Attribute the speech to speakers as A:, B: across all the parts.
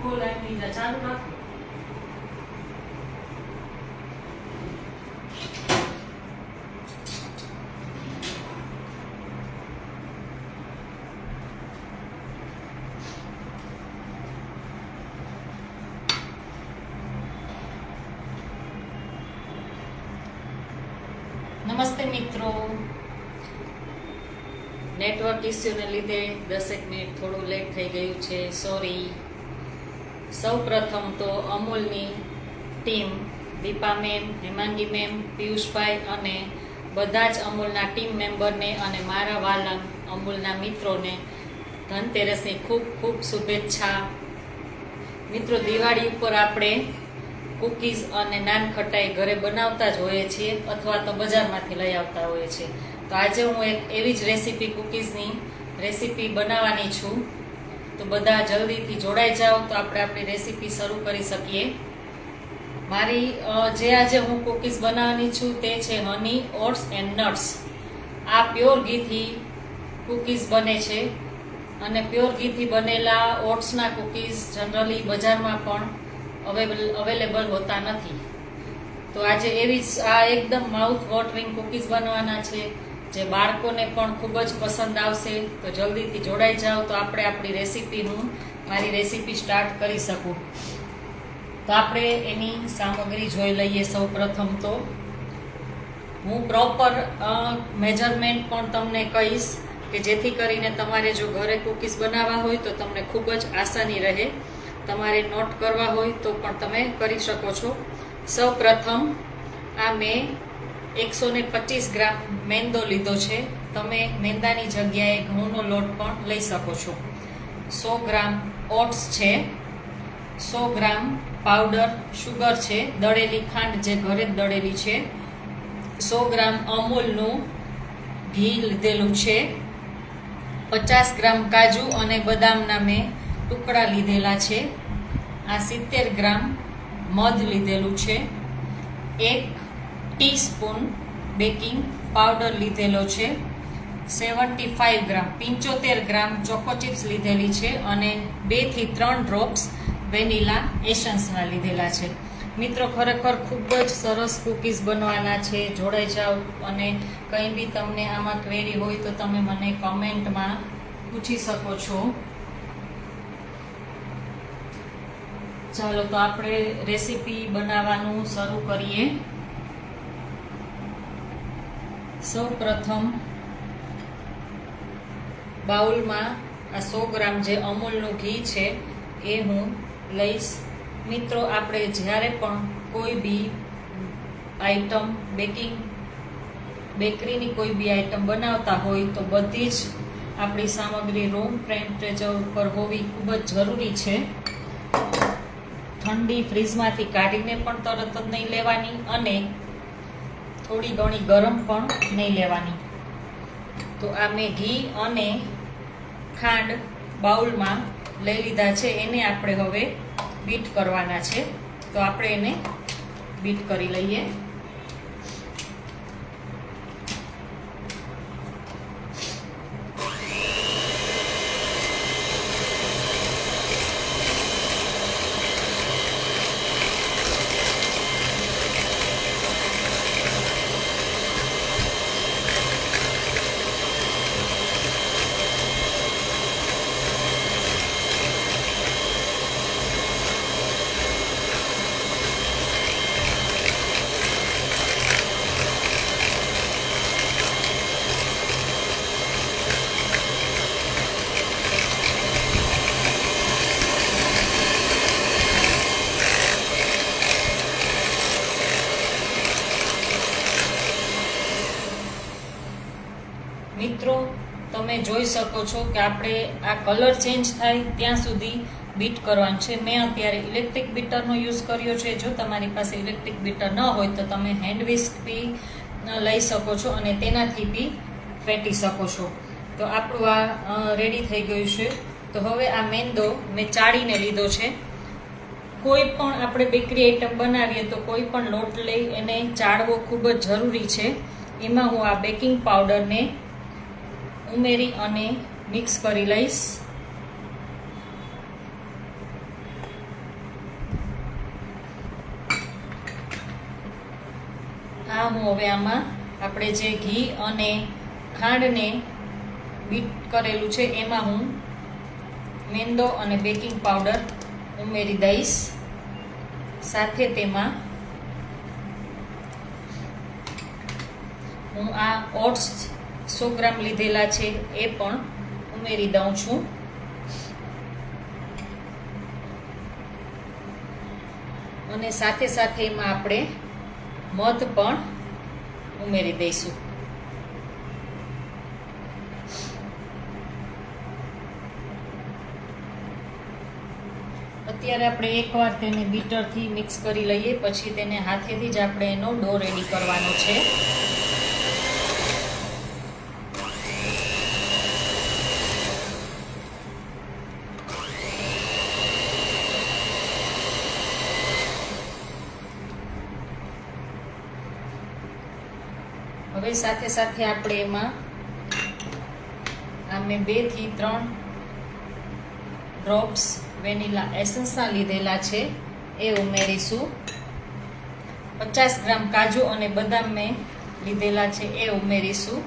A: બોલાવી ચાલુ રાખો. નમસ્તે મિત્રો, નેટવર્ક ઇસ્યુને લીધે 10 મિનિટ થોડું લેટ થઈ ગયું છે, સોરી. સૌ પ્રથમ તો અમૂલની team Deepa ma'am, Hemangi ma'am, Piyushbhai અને બધા જ અમૂલના ટીમ મેમ્બરને અને મારા વાલા અમૂલના મિત્રોને ધનતેરસની ખૂબ ખૂબ શુભેચ્છા. મિત્રો, દિવાળી ઉપર આપણે કૂકીઝ અને નાન ખટાઈ ઘરે બનાવતા જ હોઈએ છીએ અથવા તો બજારમાંથી લઈ આવતા હોઈએ છીએ. તો આજે હું એક એવી જ રેસીપી કૂકીઝની રેસીપી બનાવવાની છું. તો બધા જલ્દીથી જોડાઈ જાઓ તો આપણે આપણી રેસીપી શરૂ કરી શકીએ. મારી જે આજે હું કૂકીઝ બનાવવાની છું તે છે હની ઓટ્સ એન્ડ નટ્સ. આ પ્યોર ઘીથી કૂકીઝ બને છે અને પ્યોર ઘીથી બનેલા ઓટ્સના કૂકીઝ જનરલી બજારમાં પણ અવેલેબલ હોતા નથી. તો આજે એવી જ આ એકદમ માઉથ વોટરિંગ કૂકીઝ બનવાના છે જે બાળકોને પણ ખૂબ જ પસંદ આવશે. તો જલ્દીથી જોડાઈ જાઓ તો આપણે આપણી મારી રેસીપી સ્ટાર્ટ કરી શકું. તો આપણે એની સામગ્રી જોઈ લઈએ. સૌ પ્રથમ તો હું પ્રોપર મેજરમેન્ટ પણ તમને કહીશ કે જેથી કરીને તમારે જો ઘરે કૂકીઝ બનાવવા હોય તો તમને ખૂબ જ આસાની રહે. તમારે નોટ કરવા હોય તો પણ તમે કરી શકો છો. સૌ પ્રથમ આ મેં 125 ગ્રામ મેંદો લીધો છે. તમે મેંદાની જગ્યાએ ઘઉંનો લોટ પણ લઈ શકો છો. 100 ગ્રામ ઓટ્સ છે. 100 ગ્રામ પાવડર શુગર છે, દળેલી ખાંડ જે ઘરે જ દળેલી છે. 100 ગ્રામ અમૂલનું ઘી લીધેલું છે. 50 ગ્રામ કાજુ અને બદામના મેં ટુકડા લીધેલા છે. આ 70 ગ્રામ મધ લીધેલું છે. 1 ટીસ્પૂન બેકિંગ પાવડર લીધેલો છે. 75 ગ્રામ 75 ગ્રામ ચોકો ચિપ્સ લીધેલી છે અને 2 થી 3 ડ્રોપ્સ વેનીલા એસન્સના લીધેલા છે. મિત્રો, ખરેખર ખૂબ જ સરસ કૂકીઝ બનવાના છે. જોડાઈ જાઓ અને કંઈ બી તમને આમાં ક્વેરી હોય તો તમે મને કમેન્ટમાં પૂછી શકો છો. ચાલો તો આપણે રેસીપી બનાવવાનું શરૂ કરીએ. સૌ પ્રથમ બાઉલમાં આ 100 ગ્રામ જે અમૂલનું ઘી છે એ હું લઈશ. મિત્રો, આપણે જ્યારે પણ કોઈ બી આઈટમ બેકરીની કોઈ બી આઈટમ બનાવતા હોય તો બધી જ આપણી સામગ્રી રૂમ ટેમ્પરેચર ઉપર હોવી ખૂબ જ જરૂરી છે. ઠંડી ફ્રીજમાંથી કાઢીને પણ તરત જ નહીં લેવાની અને થોડી ઘણી ગરમ પણ નહીં લેવાની. તો આ મેં ઘી અને ખાંડ બાઉલમાં લઈ લીધા છે. એને આપણે હવે બીટ કરવાના છે. તો આપણે એને બીટ કરી લઈએ. મિત્રો, તમે જોઈ શકો છો કે આપણે આ કલર ચેન્જ થાય ત્યાં સુધી બીટ કરવાનું છે. મેં અત્યારે ઇલેક્ટ્રિક બીટરનો યુઝ કર્યો છે. જો તમારી પાસે ઇલેક્ટ્રિક બીટર ન હોય તો તમે હેન્ડ વિસ્ક બી લઈ શકો છો અને તેનાથી બી ફેટી શકો છો. તો આપણું આ રેડી થઈ ગયું છે. તો હવે આ મેંદો મેં ચાળીને લીધો છે. કોઈ પણ આપણે બેકરી આઈટમ બનાવીએ તો કોઈ પણ લોટ લઈ એને ચાળવો ખૂબ જ જરૂરી છે. એમાં હું આ બેકિંગ પાવડરને ઉમેરી અને મિક્સ કરી લઈશ. હું હવે આમાં આપણે જે ઘી અને ખાંડને બીટ કરેલું છે એમાં હું મેંદો અને બેકિંગ પાવડર ઉમેરી દઈશ. સાથે તેમાં હું આ ઓટ્સ 100 ગ્રામ લીધેલા છે એ પણ ઉમેરી દઉં છું. અને સાથે સાથે એમાં આપણે મધ પણ ઉમેરી દઈશું. અત્યારે આપણે એકવાર તેને બીટરથી મિક્સ કરી લઈએ, પછી તેને હાથેથી જ આપણે એનો ડો રેડી કરવાનો છે. હવે સાથે સાથે આપણે એમાં મેં 2 થી 3 ડ્રોપ્સ વેનીલા એસન્સના લીધેલા છે એ ઉમેરીશું. 50 ગ્રામ કાજુ અને બદામ મેં લીધેલા છે એ ઉમેરીશું.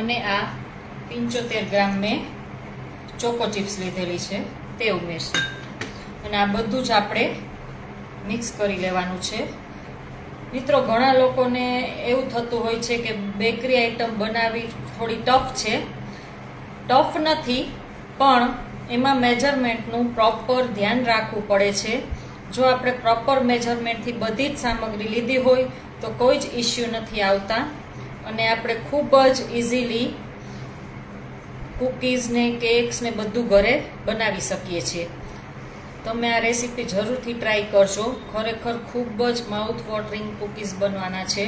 A: અને આ 75 ગ્રામ મેં ચોકો ચિપ્સ લીધેલી છે તે ઉમેરશું. અને આ બધું જ આપણે મિક્સ કરી લેવાનું છે. મિત્રો, ઘણા લોકોને એવું થતું હોય છે કે બેકરી આઈટમ બનાવવી થોડી ટફ છે. ટફ નથી, પણ એમાં મેજરમેન્ટનું પ્રોપર ધ્યાન રાખવું પડે છે. જો આપણે પ્રોપર મેજરમેન્ટથી બધી જ સામગ્રી લીધી હોય તો કોઈ જ ઇસ્યુ નથી આવતા અને આપણે ખૂબ જ ઇઝીલી કૂકીઝ ને કેક્સ ને બધું ઘરે બનાવી શકીએ છીએ. તમે આ રેસીપી જરૂરથી ટ્રાય કરજો. ખરેખર ખૂબ જ માઉથ વોટરિંગ કૂકીઝ બનવાના છે.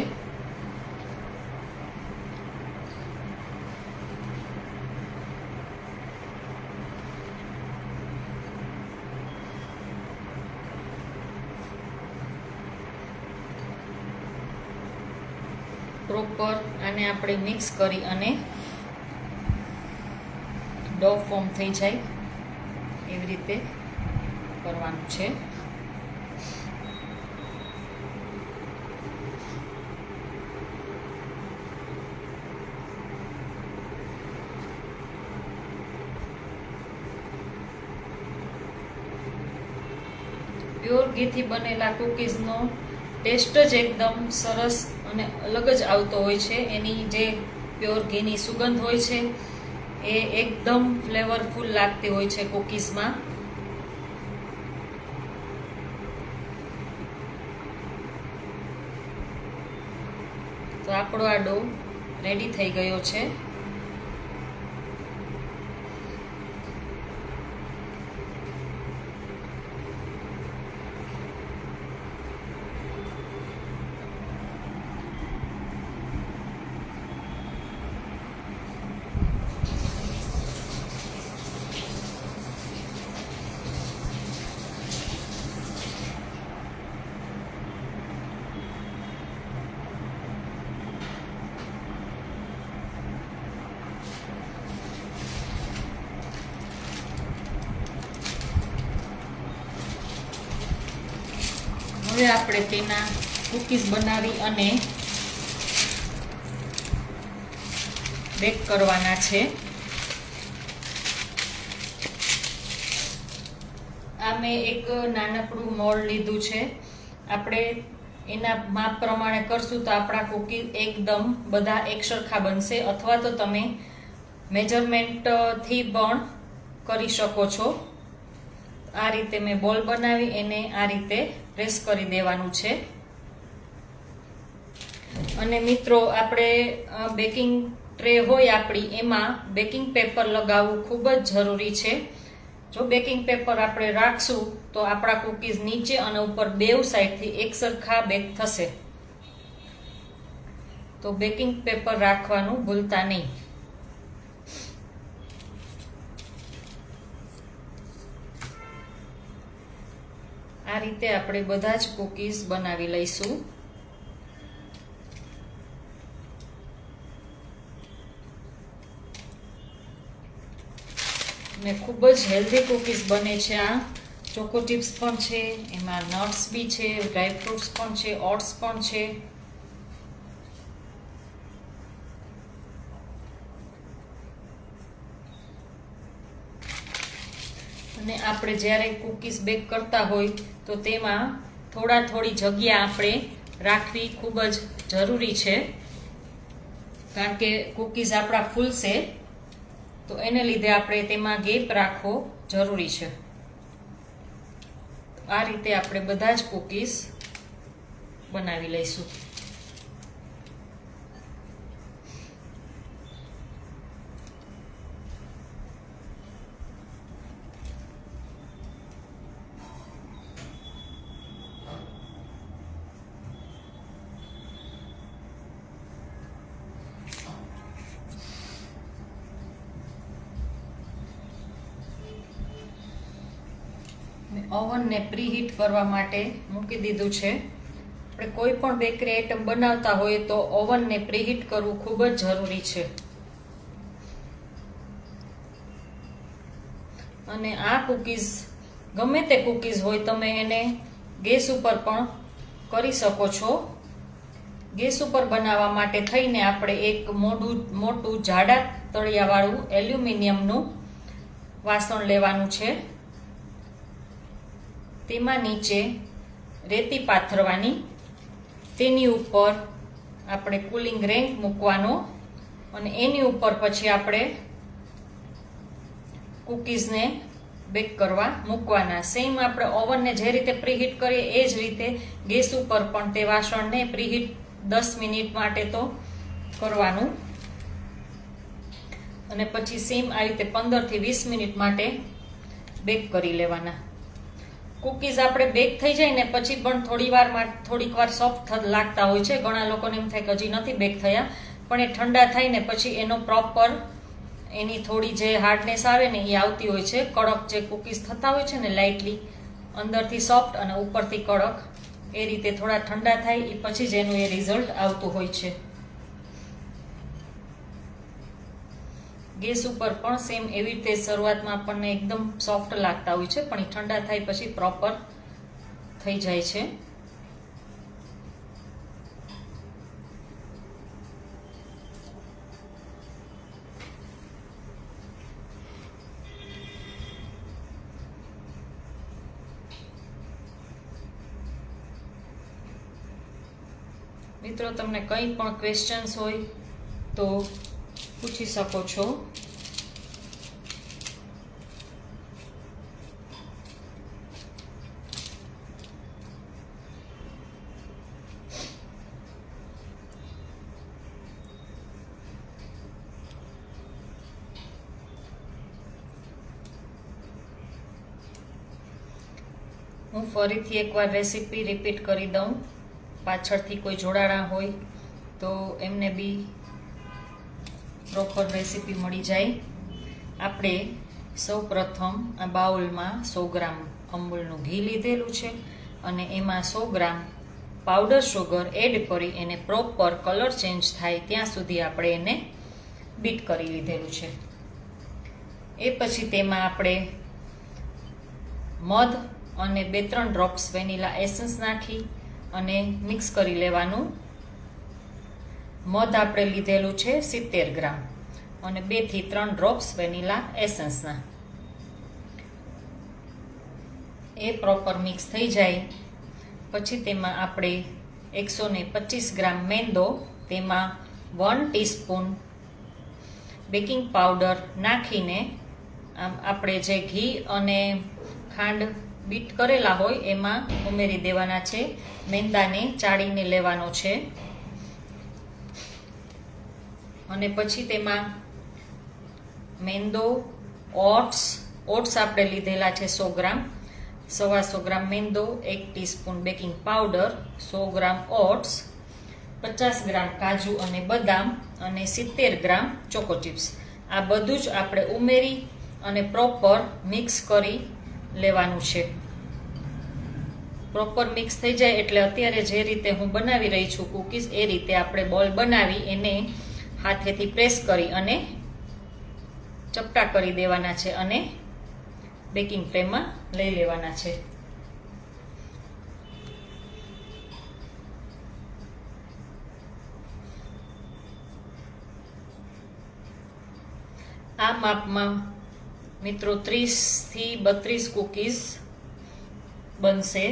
A: પ્રોપર આને આપણે મિક્સ કરી અને ડો ફોર્મ થઈ જાય એવી રીતે કરવાનું છે. પ્યોર ઘીથી બનેલા કૂકીઝનો ટેસ્ટ જ એકદમ સરસ અને અલગ જ આવતો હોય છે. એની જે પ્યોર ઘીની સુગંધ હોય છે એ એકદમ ફ્લેવરફુલ લાગતી હોય છે કૂકીઝમાં. તો આપણો આ ડો રેડી થઈ ગયો છે. હવે આપણે તેના કૂકીઝ બનાવી અને બેક કરવાના છે. આ મેં એક નાનકડું મોલ્ડ લીધું છે. આપણે એના માપ પ્રમાણે કરશું તો આપણા કૂકીઝ એકદમ બધા એકસરખા બનશે. અથવા તો તમે મેજરમેન્ટથી પણ કરી શકો છો. આ રીતે મેં બોલ બનાવી એને આ રીતે પ્રેસ કરી દેવાનું છે. અને મિત્રો, આપણે બેકિંગ ટ્રે હોય આપણી એમાં બેકિંગ પેપર લગાવવું ખૂબ જ જરૂરી છે. જો બેકિંગ પેપર આપણે રાખશું તો આપણા કૂકીઝ નીચે અને ઉપર બેવ સાઈડથી એકસરખા બેક થશે. તો બેકિંગ પેપર રાખવાનું ભૂલતા નહીં. આ રીતે આપણે બધા જ કૂકીઝ બનાવી લઈશું. ને ખૂબ જ હેલ્ધી કૂકીઝ બને છે. આ ચોકો ચિપ્સ પણ છે, એમાં નટ્સ બી છે, ડ્રાય ફ્રૂટ્સ પણ છે, ઓટ્સ પણ છે. ને આપણે જ્યારે કૂકીઝ બેક કરતા હોય તો તેમાં થોડી જગ્યા આપણે રાખવી ખૂબ જ જરૂરી છે, કારણ કે કૂકીઝ આપણા ફૂલશે, તો એને લીધે આપણે તેમાં ગેપ રાખવો જરૂરી છે. આ રીતે આપણે બધા જ કૂકીઝ બનાવી લઈશું. ઓવનને પ્રીહીટ કરવા માટે મૂકી દીધું છે. આપણે કોઈ પણ બેકરી આઈટમ બનાવતા હોય તો ઓવનને પ્રીહીટ કરવું ખૂબ જ જરૂરી છે. અને આ કૂકીઝ ગમે તે કૂકીઝ હોય, તમે એને ગેસ ઉપર પણ કરી શકો છો. ગેસ ઉપર બનાવવા માટે થઈને આપણે એક મોટું જાડા તળિયાવાળું એલ્યુમિનિયમનું વાસણ લેવાનું છે. તેમાં નીચે રેતી પાથરવાની, તેની ઉપર આપણે કુલિંગ રેન્ક મૂકવાનો અને એની ઉપર પછી આપણે કૂકીઝને બેક કરવા મૂકવાના. સેમ આપણે ઓવનને જે રીતે પ્રીહીટ કરીએ એ જ રીતે ગેસ ઉપર પણ તે વાસણને પ્રીહીટ 10 મિનિટ માટે તો કરવાનું, અને પછી સેમ આ રીતે 15 થી 20 મિનિટ માટે બેક કરી લેવાના. કૂકીઝ આપણે બેક થઈ જાય ને પછી પણ થોડીક વાર સોફ્ટ લાગતા હોય છે. ઘણા લોકોને એમ થાય કે હજી નથી બેક થયા, પણ એ ઠંડા થાય ને પછી એનો પ્રોપર એની થોડી જે હાર્ડનેસ આવે ને એ આવતી હોય છે. કડક જે કૂકીઝ થતા હોય છે ને, લાઇટલી અંદરથી સોફ્ટ અને ઉપરથી કડક, એ રીતે થોડા ઠંડા થાય એ પછી જ એનું એ રિઝલ્ટ આવતું હોય છે. ગેસ ઉપર પણ સેમ એવી રીતે શરૂઆતમાં આપણને એકદમ સોફ્ટ લાગતા હોય છે, પણ એ ઠંડા થાય પછી પ્રોપર થઈ જાય છે. મિત્રો, તમને કંઈ પણ ક્વેશ્ચન્સ હોય તો પૂછી શકો છો. હું ફરીથી એકવાર રેસીપી રિપીટ કરી દઉં, પાછળથી કોઈ જોડાણા હોય તો એમને બી પ્રોપર રેસીપી મળી જાય. આપણે સૌ પ્રથમ આ બાઉલમાં 100 ગ્રામ અમૂલનું ઘી લીધેલું છે અને એમાં 100 ગ્રામ પાવડર સુગર એડ કરી એને પ્રોપર કલર ચેન્જ થાય ત્યાં સુધી આપણે એને બીટ કરી લીધેલું છે. એ પછી તેમાં આપણે મધ અને 2-3 ડ્રોપ્સ વેનીલા એસન્સ નાખી અને મિક્સ કરી લેવાનું. મધ આપણે લીધેલું છે 70 ગ્રામ અને 2 થી 3 ડ્રોપ્સ વેનીલા એસન્સના. એ પ્રોપર મિક્સ થઈ જાય પછી તેમાં આપણે 125 ગ્રામ મેંદો, તેમાં 1 ટીસ્પૂન બેકિંગ પાવડર નાખીને આપણે જે ઘી અને ખાંડ બીટ કરેલા હોય એમાં ઉમેરી દેવાના છે. મેંદાને ચાળીને લેવાનો છે અને પછી તેમાં મેંદો, ઓટ્સ આપણે લીધેલા છે 100 ગ્રામ, 125 ગ્રામ મેંદો, 1 ટીસ્પૂન બેકિંગ પાવડર, 100 ગ્રામ ઓટ્સ, 50 ગ્રામ કાજુ અને બદામ અને 70 ગ્રામ ચોકો ચિપ્સ. આ બધું જ આપણે ઉમેરી અને પ્રોપર મિક્સ કરી લેવાનું છે. પ્રોપર મિક્સ થઈ જાય એટલે અત્યારે જે રીતે હું બનાવી રહી છું કૂકીઝ, એ રીતે આપણે બોલ બનાવી એને હાથેથી પ્રેસ કરી અને ચપટા કરી દેવાના છે અને બેકિંગ ટ્રેમાં લઈ લેવાના છે. આ માપમાં મિત્રો 30 થી 32 કુકીઝ બનશે.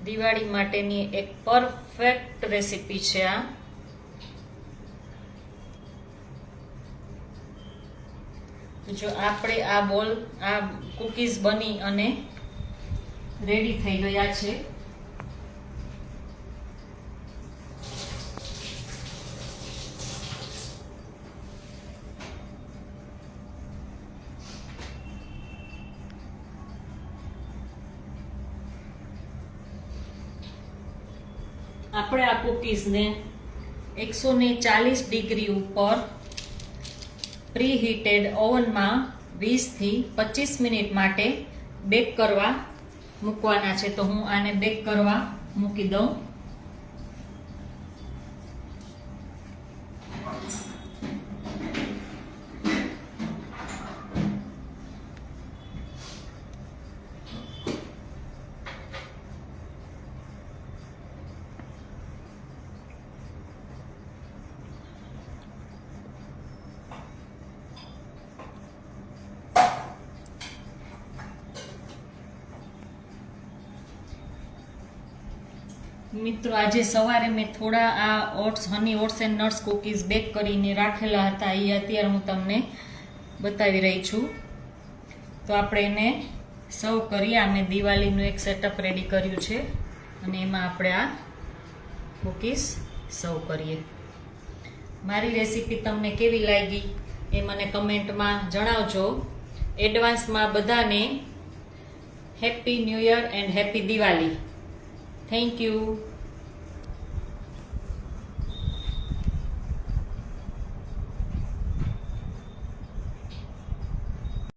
A: દિવાળી માટેની એક પરફેક્ટ રેસીપી છે આ. જો આપણે આ કુકીઝ બની અને રેડી થઈ ગયા છે. આપણે આ કુકીઝને 140 ડિગ્રી ઉપર પ્રીહીટેડ ઓવનમાં 20 થી 25 મિનિટ માટે બેક કરવા મૂકવાના છે. તો હું આને બેક કરવા મૂકી દઉં. મિત્રો આજે સવારે મેં થોડા આ honey oats and nuts cookies bake કરીને રાખેલા હતા. એ અત્યારે હું તમને બતાવી રહી છું. તો આપણે એને સર્વ કરીએ. આ મેં દિવાળીનું એક સેટઅપ રેડી કર્યું છે અને એમાં આપણે આ કુકીઝ સર્વ કરીએ. મારી રેસીપી તમને કેવી લાગી એ મને કમેન્ટમાં જણાવજો. એડવાન્સમાં બધાને happy new year and happy Diwali. Thank you.